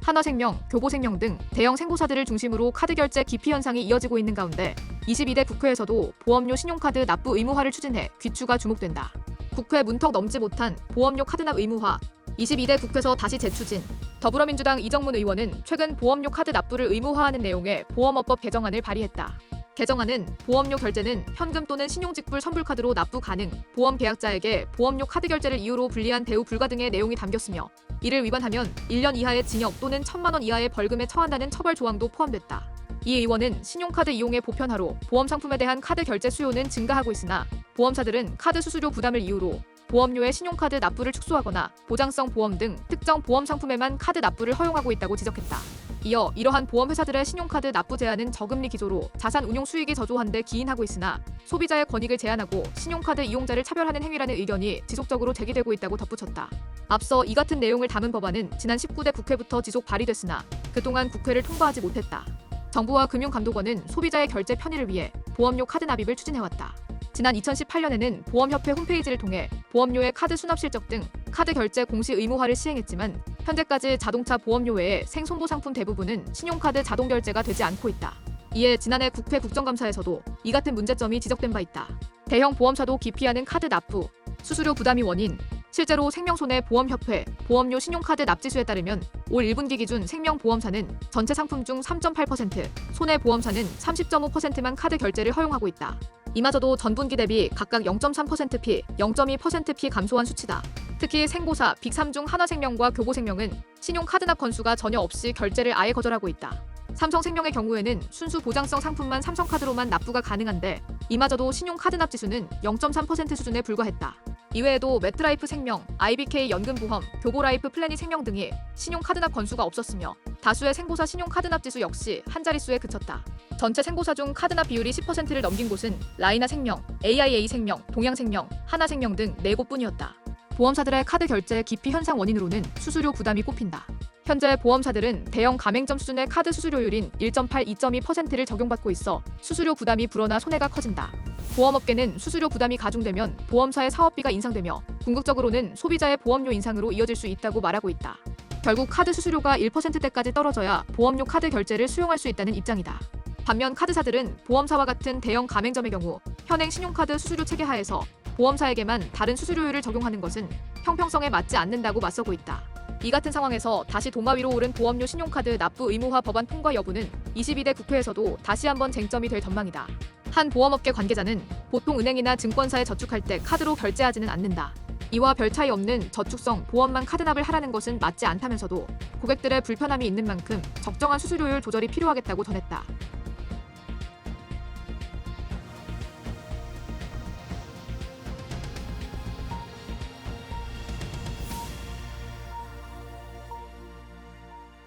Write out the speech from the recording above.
하나생명, 교보생명 등 대형 생보사들을 중심으로 카드 결제 기피 현상이 이어지고 있는 가운데 22대 국회에서도 보험료 신용카드 납부 의무화를 추진해 귀추가 주목된다. 국회 문턱 넘지 못한 보험료 카드납 의무화. 22대 국회에서 다시 재추진. 더불어민주당 이정문 의원은 최근 보험료 카드 납부를 의무화하는 내용의 보험업법 개정안을 발의했다. 개정안은 보험료 결제는 현금 또는 신용직불 선불카드로 납부 가능, 보험계약자에게 보험료 카드 결제를 이유로 불리한 대우 불가 등의 내용이 담겼으며 이를 위반하면 1년 이하의 징역 또는 1,000만 원 이하의 벌금에 처한다는 처벌 조항도 포함됐다. 이 의원은 신용카드 이용의 보편화로 보험 상품에 대한 카드 결제 수요는 증가하고 있으나 보험사들은 카드 수수료 부담을 이유로 보험료의 신용카드 납부를 축소하거나 보장성 보험 등 특정 보험 상품에만 카드 납부를 허용하고 있다고 지적했다. 이어 이러한 보험회사들의 신용카드 납부 제한은 저금리 기조로 자산 운용 수익이 저조한 데 기인하고 있으나 소비자의 권익을 제한하고 신용카드 이용자를 차별하는 행위라는 의견이 지속적으로 제기되고 있다고 덧붙였다. 앞서 이 같은 내용을 담은 법안은 지난 19대 국회부터 지속 발의됐으나 그동안 국회를 통과하지 못했다. 정부와 금융감독원은 소비자의 결제 편의를 위해 보험료 카드 납입을 추진해왔다. 지난 2018년에는 보험협회 홈페이지를 통해 보험료의 카드 수납 실적 등 카드 결제 공시 의무화를 시행했지만 현재까지 자동차 보험료 외에 생손보 상품 대부분은 신용카드 자동 결제가 되지 않고 있다. 이에 지난해 국회 국정감사에서도 이 같은 문제점이 지적된 바 있다. 대형 보험사도 기피하는 카드 납부, 수수료 부담이 원인. 실제로 생명손해보험협회 보험료 신용카드 납지수에 따르면 올 1분기 기준 생명보험사는 전체 상품 중 3.8%, 손해보험사는 30.5%만 카드 결제를 허용하고 있다. 이마저도 전분기 대비 각각 0.3%피, 0.2%피 감소한 수치다. 특히 생보사 빅3 중 하나생명과 교보생명은 신용카드 납 건수가 전혀 없이 결제를 아예 거절하고 있다. 삼성생명의 경우에는 순수 보장성 상품만 삼성카드로만 납부가 가능한데 이마저도 신용카드 납 지수는 0.3% 수준에 불과했다. 이외에도 매트라이프 생명, IBK 연금보험, 교보라이프 플래닛 생명 등이 신용카드 납 건수가 없었으며 다수의 생보사 신용카드 납 지수 역시 한 자릿수에 그쳤다. 전체 생보사 중 카드 납 비율이 10%를 넘긴 곳은 라이나생명, AIA생명, 동양생명, 하나생명 등 4곳뿐이었다. 보험사들의 카드 결제 기피 현상 원인으로는 수수료 부담이 꼽힌다. 현재 보험사들은 대형 가맹점 수준의 카드 수수료율인 1.8, 2.2%를 적용받고 있어 수수료 부담이 불어나 손해가 커진다. 보험업계는 수수료 부담이 가중되면 보험사의 사업비가 인상되며 궁극적으로는 소비자의 보험료 인상으로 이어질 수 있다고 말하고 있다. 결국 카드 수수료가 1%대까지 떨어져야 보험료 카드 결제를 수용할 수 있다는 입장이다. 반면 카드사들은 보험사와 같은 대형 가맹점의 경우 현행 신용카드 수수료 체계 하에서 보험사에게만 다른 수수료율을 적용하는 것은 형평성에 맞지 않는다고 맞서고 있다. 이 같은 상황에서 다시 도마 위로 오른 보험료 신용카드 납부 의무화 법안 통과 여부는 22대 국회에서도 다시 한번 쟁점이 될 전망이다. 한 보험업계 관계자는 보통 은행이나 증권사에 저축할 때 카드로 결제하지는 않는다. 이와 별 차이 없는 저축성 보험만 카드납을 하라는 것은 맞지 않다면서도 고객들의 불편함이 있는 만큼 적정한 수수료율 조절이 필요하겠다고 전했다.